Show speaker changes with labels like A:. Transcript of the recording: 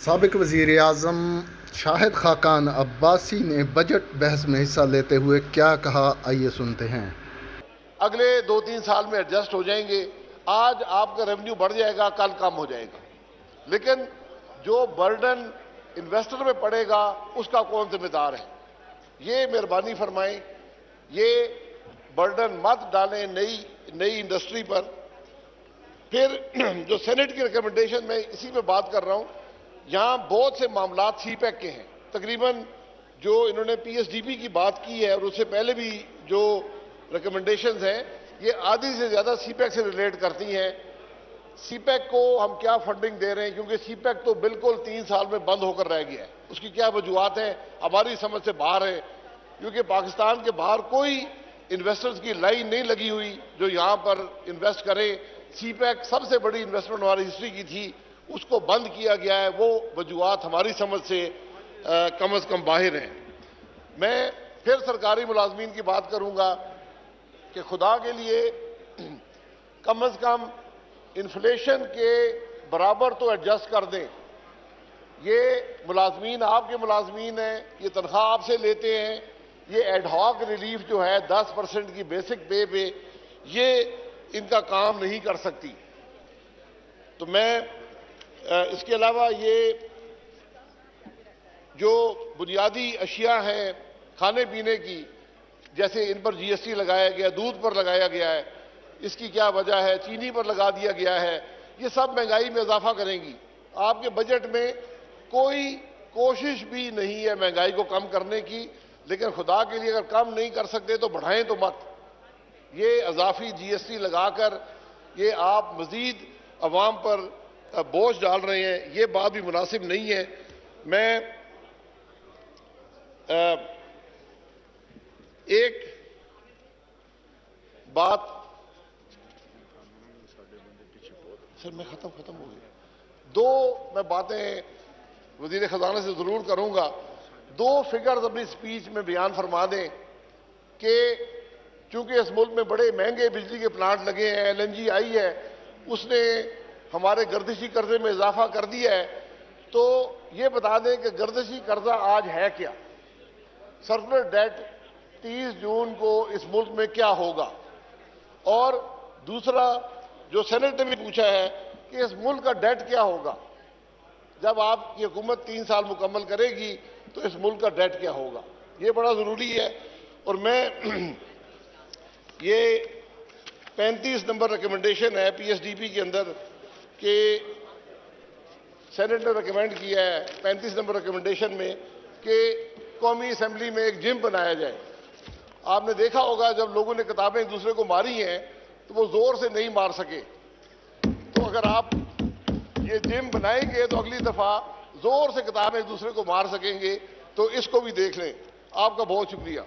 A: साबिक वज़ीर-ए-आज़म शाहिद खाकान अब्बासी ने बजट बहस में हिस्सा लेते हुए क्या कहा, आइए सुनते हैं।
B: अगले 2-3 साल में एडजस्ट हो जाएंगे। आज आपका रेवेन्यू बढ़ जाएगा, कल कम हो जाएगा, लेकिन जो बर्डन इन्वेस्टर में पड़ेगा उसका कौन जिम्मेदार है? ये मेहरबानी फरमाएं, ये बर्डन मत डालें नई इंडस्ट्री पर। फिर जो सेनेट की रिकमेंडेशन, मैं इसी पे बात कर रहा हूं, यहां बहुत से मामला सीपैक के हैं। तकरीबन जो इन्होंने पीएसडीपी की बात की है और उससे पहले भी जो रिकमेंडेशंस हैं, ये आधी से ज्यादा सीपैक से रिलेट करती हैं। सीपैक को हम क्या फंडिंग दे रहे हैं, क्योंकि सीपैक तो बिल्कुल 3 साल में बंद होकर रह गया है। उसकी क्या वजूहत है, हमारी समझ से बाहर है, क्योंकि पाकिस्तान के बाहर कोई इन्वेस्टर्स की लाइन नहीं लगी हुई जो यहां पर इन्वेस्ट करें। सीपैक सबसे बड़ी इन्वेस्टमेंट हमारी हिस्ट्री की थी, उसको बंद किया गया है। वो वजूहत हमारी समझ से कम से कम बाहर हैं। मैं फिर सरकारी मुलाजमीन की बात करूंगा कि खुदा के लिए कम से कम इन्फ्लेशन के बराबर तो एडजस्ट कर दें। ये मुलाजमीन आपके मुलाजमीन हैं, ये तनख्वाह आपसे लेते हैं। ये एडहॉक रिलीफ जो है 10% की बेसिक पे ये इनका काम नहीं कर सकती। तो मैं इसके अलावा ये जो बुनियादी अशिया हैं खाने पीने की, जैसे इन पर जीएसटी लगाया गया, दूध पर लगाया गया है, इसकी क्या वजह है? चीनी पर लगा दिया गया है। ये सब महंगाई में इजाफा करेंगी। आपके बजट में कोई कोशिश भी नहीं है महंगाई को कम करने की, लेकिन खुदा के लिए अगर कम नहीं कर सकते तो बढ़ाएं तो मत। ये इजाफी जीएसटी लगाकर ये आप मजीद अवाम पर बोझ डाल रहे हैं, ये बात भी मुनासिब नहीं है। मैं एक बात सर, मैं खत्म हो गई। दो मैं बातें वजीर खजाना से जरूर करूंगा। दो फिगर्स अपनी स्पीच में बयान फरमा दें कि चूंकि इस मुल्क में बड़े महंगे बिजली के प्लांट लगे हैं, एलएनजी आई है, उसने हमारे गर्दिशी कर्जे में इजाफा कर दिया है। तो ये बता दें कि गर्दिशी कर्जा आज है क्या, सर्कुलर डेट 30 जून को इस मुल्क में क्या होगा। और दूसरा जो सेनेट ने भी पूछा है कि इस मुल्क का डेट क्या होगा जब आपकी हुकूमत 3 साल मुकम्मल करेगी, तो इस मुल्क का डेट क्या होगा, ये बड़ा जरूरी है। और मैं ये 35 नंबर रिकमेंडेशन है पीएसडीपी के अंदर कि सेनेट ने रिकमेंड किया है 35 नंबर रिकमेंडेशन में कि कौमी असेंबली में एक जिम बनाया जाए। आपने देखा होगा जब लोगों ने किताबें एक दूसरे को मारी हैं तो वो जोर से नहीं मार सके। तो अगर आप ये जिम बनाएंगे तो अगली दफा जोर से किताबें एक दूसरे को मार सकेंगे। तो इसको भी देख लें। आपका बहुत शुक्रिया।